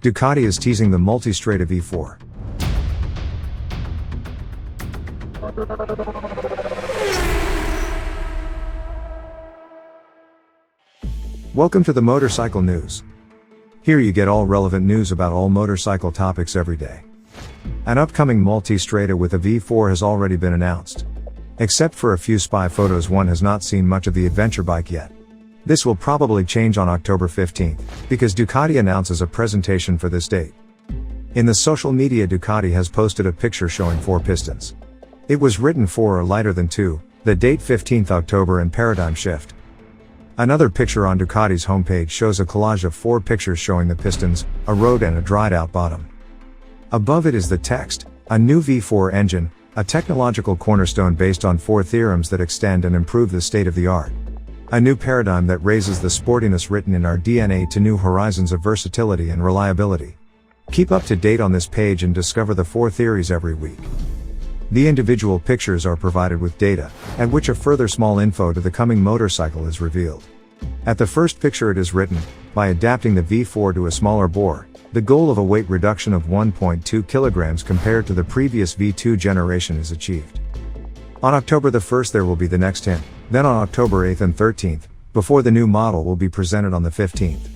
Ducati is teasing the Multistrada V4. Welcome to the Motorcycle News. Here you get all relevant news about all motorcycle topics every day. An upcoming Multistrada with a V4 has already been announced. Except for a few spy photos, one has not seen much of the adventure bike yet. This will probably change on October 15th, because Ducati announces a presentation for this date. In the social media, Ducati has posted a picture showing 4 pistons. It was written 4 or lighter than 2, the date 15th October and paradigm shift. Another picture on Ducati's homepage shows a collage of 4 pictures showing the pistons, a road and a dried out bottom. Above it is the text, a new V4 engine, a technological cornerstone based on 4 theorems that extend and improve the state of the art. A new paradigm that raises the sportiness written in our DNA to new horizons of versatility and reliability. Keep up to date on this page and discover the 4 theories every week. The individual pictures are provided with data, at which a further small info to the coming motorcycle is revealed. At the first picture it is written, by adapting the V4 to a smaller bore, the goal of a weight reduction of 1.2 kilograms compared to the previous V2 generation is achieved. On October the 1st there will be the next hint, then on October 8th and 13th, before the new model will be presented on the 15th.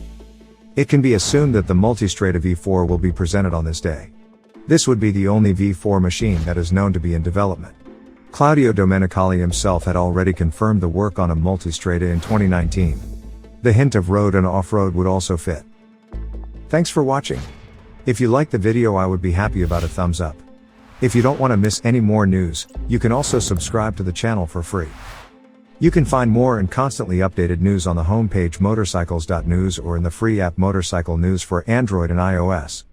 It can be assumed that the Multistrada V4 will be presented on this day. This would be the only V4 machine that is known to be in development. Claudio Domenicali himself had already confirmed the work on a Multistrada in 2019. The hint of road and off-road would also fit. Thanks for watching. If you liked the video, I would be happy about a thumbs up. If you don't want to miss any more news, you can also subscribe to the channel for free. You can find more and constantly updated news on the homepage MOTORCYCLES.NEWS or in the free app Motorcycle News for Android and iOS.